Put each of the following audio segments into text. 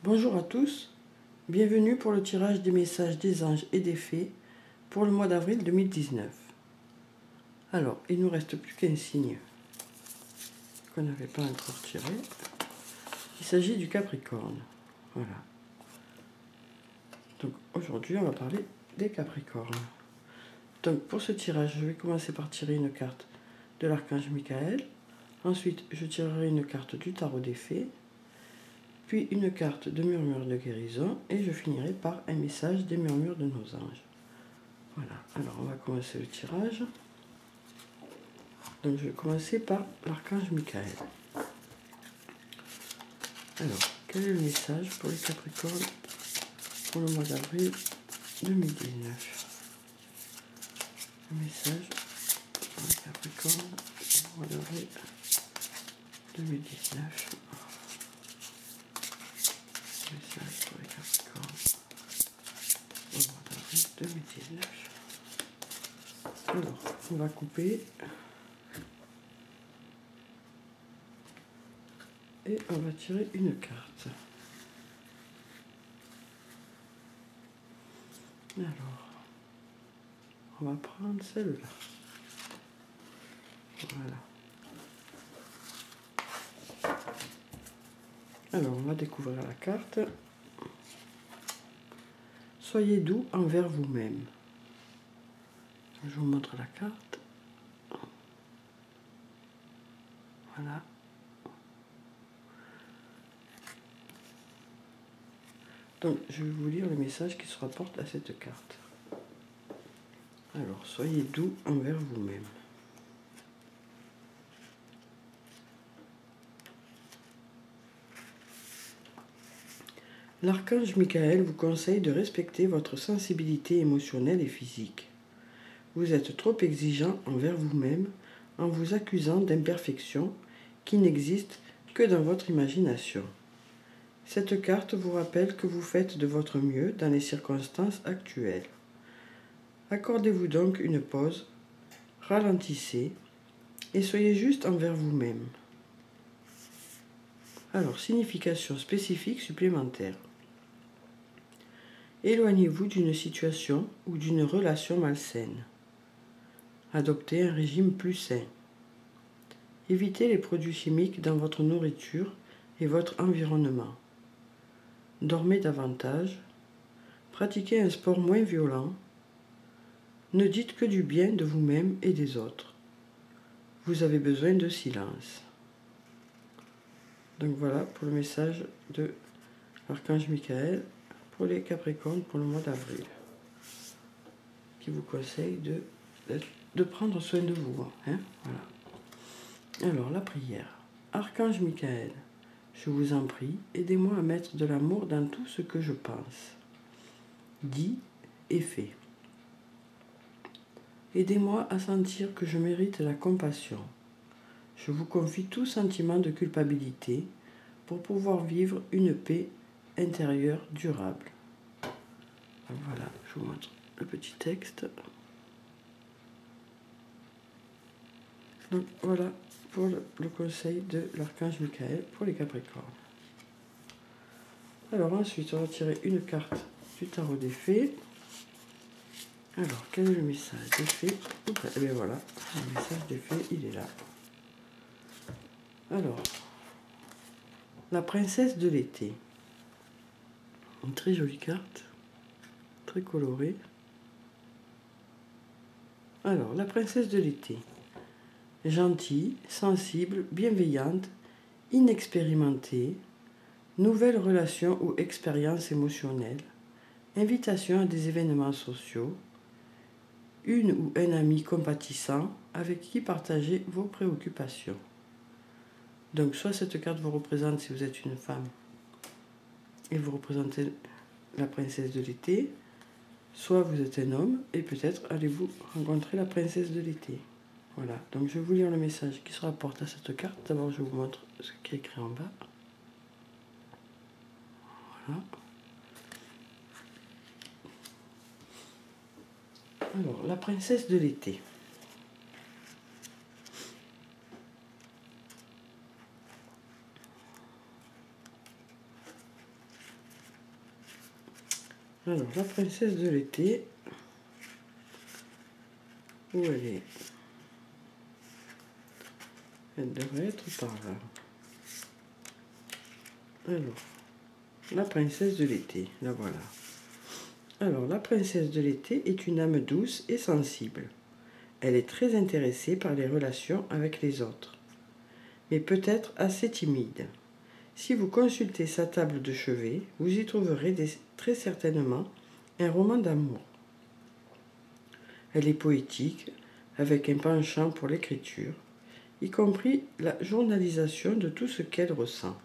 Bonjour à tous, bienvenue pour le tirage des messages des anges et des fées pour le mois d'avril 2019. Alors, il ne nous reste plus qu'un signe qu'on n'avait pas encore tiré. Il s'agit du Capricorne. Voilà. Donc aujourd'hui, on va parler des Capricornes. Donc pour ce tirage, je vais commencer par tirer une carte de l'archange Michael. Ensuite, je tirerai une carte du tarot des fées. Puis une carte de murmure de guérison. Et je finirai par un message des murmures de nos anges. Voilà. Alors on va commencer le tirage. Donc je vais commencer par l'archange Michael. Alors, quel est le message pour les Capricornes pour le mois d'avril 2019? Le message pour les Capricornes pour le mois d'avril 2019. Message pour les Capricornes pour le mois d'avril 2019. Alors, on va couper. Et on va tirer une carte. Alors, on va prendre celle-là. Voilà. Alors, on va découvrir la carte. Soyez doux envers vous-même. Je vous montre la carte. Voilà. Donc, je vais vous lire le message qui se rapporte à cette carte. Alors, soyez doux envers vous-même. L'archange Michael vous conseille de respecter votre sensibilité émotionnelle et physique. Vous êtes trop exigeant envers vous-même en vous accusant d'imperfections qui n'existent que dans votre imagination. Cette carte vous rappelle que vous faites de votre mieux dans les circonstances actuelles. Accordez-vous donc une pause, ralentissez et soyez juste envers vous-même. Alors, signification spécifique supplémentaire. Éloignez-vous d'une situation ou d'une relation malsaine. Adoptez un régime plus sain. Évitez les produits chimiques dans votre nourriture et votre environnement. Dormez davantage. Pratiquez un sport moins violent. Ne dites que du bien de vous-même et des autres. Vous avez besoin de silence. Donc voilà pour le message de l'archange Michael pour les Capricornes pour le mois d'avril, qui vous conseille de prendre soin de vous. Hein, voilà. Alors la prière. Archange Michael, je vous en prie, aidez-moi à mettre de l'amour dans tout ce que je pense, dit et fait. Aidez-moi à sentir que je mérite la compassion. Je vous confie tout sentiment de culpabilité pour pouvoir vivre une paix intérieure durable. Voilà, je vous montre le petit texte. Donc voilà pour le conseil de l'archange Michael pour les Capricornes. Alors ensuite, on va tirer une carte du tarot des fées. Alors, quel est le message des fées? Et bien voilà, le message des fées, il est là. Alors, la princesse de l'été. Une très jolie carte, très colorée. Alors, la princesse de l'été. Gentille, sensible, bienveillante, inexpérimentée, nouvelle relation ou expérience émotionnelle, invitation à des événements sociaux, une ou un ami compatissant avec qui partager vos préoccupations. Donc soit cette carte vous représente si vous êtes une femme et vous représentez la princesse de l'été, soit vous êtes un homme et peut-être allez-vous rencontrer la princesse de l'été. Voilà, donc je vais vous lire le message qui se rapporte à cette carte. D'abord je vous montre ce qui est écrit en bas. Voilà. Alors, la princesse de l'été. Alors, la princesse de l'été, où elle est? Elle devrait être par là. Alors, la princesse de l'été, la voilà. Alors, la princesse de l'été est une âme douce et sensible. Elle est très intéressée par les relations avec les autres, mais peut-être assez timide. Si vous consultez sa table de chevet, vous y trouverez très certainement un roman d'amour. Elle est poétique, avec un penchant pour l'écriture, y compris la journalisation de tout ce qu'elle ressent.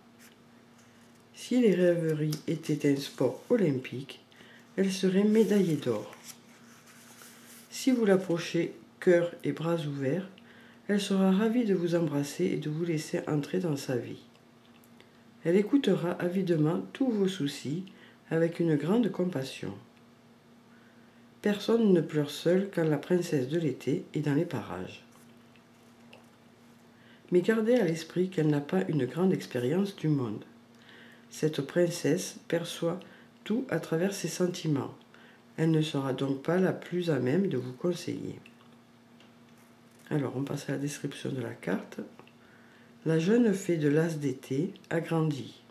Si les rêveries étaient un sport olympique, elle serait médaillée d'or. Si vous l'approchez cœur et bras ouverts, elle sera ravie de vous embrasser et de vous laisser entrer dans sa vie. Elle écoutera avidement tous vos soucis avec une grande compassion. Personne ne pleure seul quand la princesse de l'été est dans les parages. Mais gardez à l'esprit qu'elle n'a pas une grande expérience du monde. Cette princesse perçoit tout à travers ses sentiments. Elle ne sera donc pas la plus à même de vous conseiller. Alors, on passe à la description de la carte. La jeune fée de l'as d'été a grandi.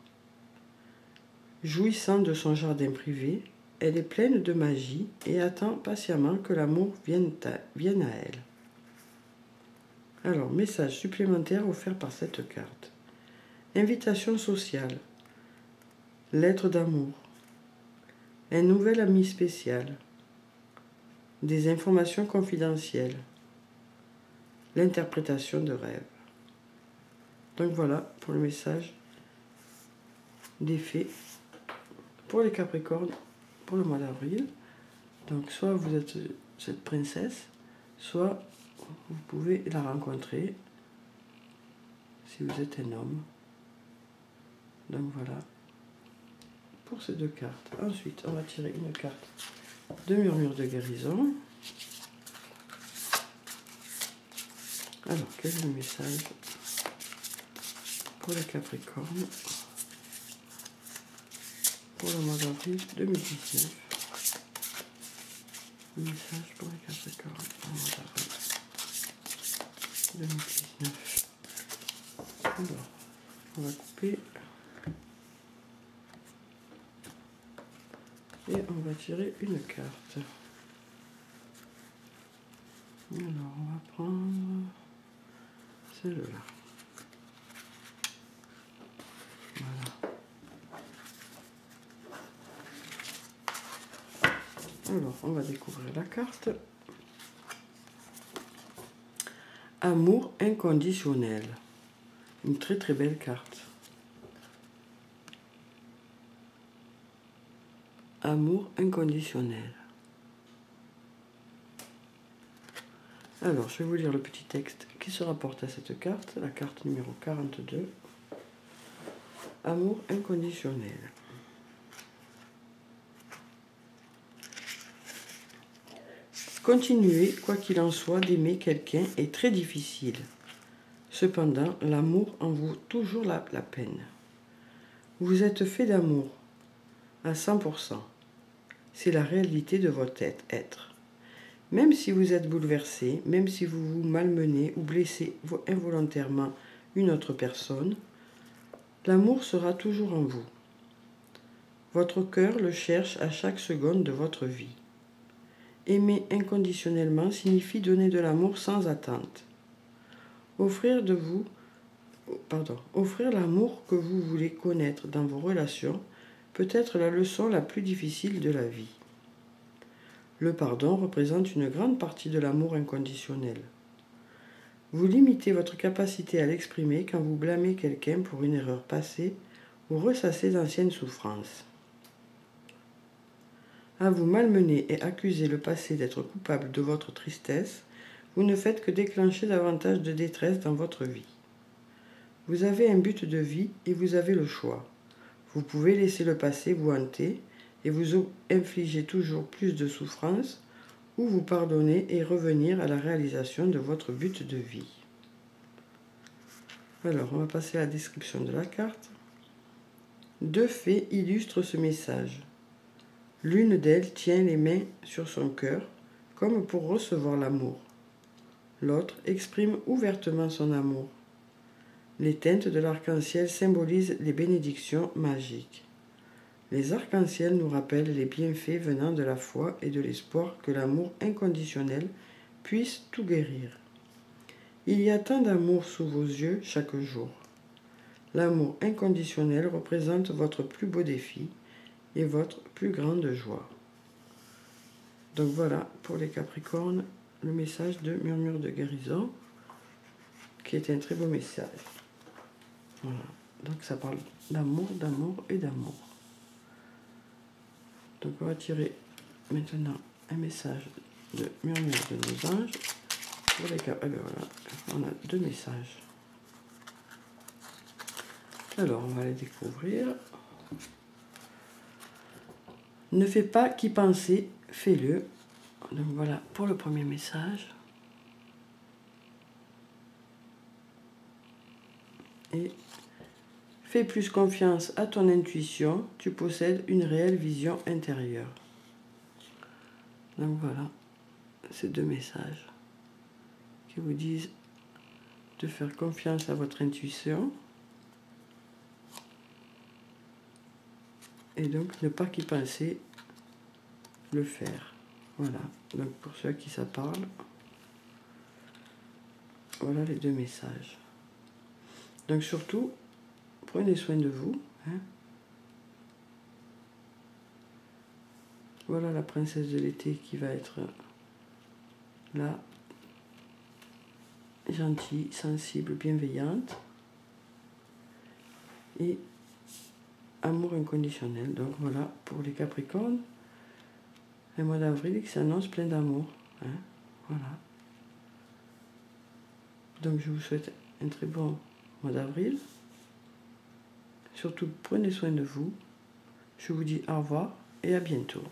Jouissant de son jardin privé, elle est pleine de magie et attend patiemment que l'amour vienne à elle. Alors, message supplémentaire offert par cette carte. Invitation sociale. Lettre d'amour. Un nouvel ami spécial. Des informations confidentielles. L'interprétation de rêve. Donc voilà pour le message des fées pour les Capricornes pour le mois d'avril. Donc soit vous êtes cette princesse, soit vous pouvez la rencontrer si vous êtes un homme. Donc voilà pour ces deux cartes. Ensuite, on va tirer une carte de murmure de guérison. Alors, quel est le message pour les Capricornes pour le mois d'avril 2019? Le message pour les Capricornes pour le mois d'avril 2019. Alors, on va couper et on va tirer une carte. Alors, on va prendre celle-là. Voilà. Alors, on va découvrir la carte. Amour inconditionnel. Une très très belle carte. Amour inconditionnel. Alors, je vais vous lire le petit texte qui se rapporte à cette carte, la carte numéro 42. Amour inconditionnel. Continuer, quoi qu'il en soit, d'aimer quelqu'un est très difficile. Cependant, l'amour en vaut toujours la peine. Vous êtes fait d'amour, à 100%. C'est la réalité de votre être. Même si vous êtes bouleversé, même si vous vous malmenez ou blessez involontairement une autre personne, l'amour sera toujours en vous. Votre cœur le cherche à chaque seconde de votre vie. Aimer inconditionnellement signifie donner de l'amour sans attente. Offrir l'amour que vous voulez connaître dans vos relations peut être la leçon la plus difficile de la vie. Le pardon représente une grande partie de l'amour inconditionnel. Vous limitez votre capacité à l'exprimer quand vous blâmez quelqu'un pour une erreur passée ou ressassez d'anciennes souffrances. À vous malmener et accuser le passé d'être coupable de votre tristesse, vous ne faites que déclencher davantage de détresse dans votre vie. Vous avez un but de vie et vous avez le choix. Vous pouvez laisser le passé vous hanter et vous infliger toujours plus de souffrance, ou vous pardonner et revenir à la réalisation de votre but de vie. Alors, on va passer à la description de la carte. Deux faits illustrent ce message. L'une d'elles tient les mains sur son cœur, comme pour recevoir l'amour. L'autre exprime ouvertement son amour. Les teintes de l'arc-en-ciel symbolisent les bénédictions magiques. Les arcs-en-ciel nous rappellent les bienfaits venant de la foi et de l'espoir que l'amour inconditionnel puisse tout guérir. Il y a tant d'amour sous vos yeux chaque jour. L'amour inconditionnel représente votre plus beau défi et votre plus grande joie. Donc voilà pour les Capricornes, le message de Murmure de guérison, qui est un très beau message. Voilà. Donc ça parle d'amour, d'amour et d'amour. Donc on va tirer maintenant un message de Murmure de nos anges. Pour les cas, voilà, on a 2 messages. Alors, on va les découvrir. Ne fais pas qu'y penser, fais-le. Donc voilà pour le premier message. Et fais plus confiance à ton intuition, tu possèdes une réelle vision intérieure. Donc voilà, ces 2 messages qui vous disent de faire confiance à votre intuition et donc ne pas qu'y penser, le faire. Voilà, donc pour ceux à qui ça parle, voilà les 2 messages. Donc surtout, prenez soin de vous. Hein. Voilà la princesse de l'été qui va être là, gentille, sensible, bienveillante et amour inconditionnel. Donc voilà pour les Capricornes, un mois d'avril qui s'annonce plein d'amour. Hein. Voilà. Donc je vous souhaite un très bon mois d'avril. Surtout prenez soin de vous. Je vous dis au revoir et à bientôt.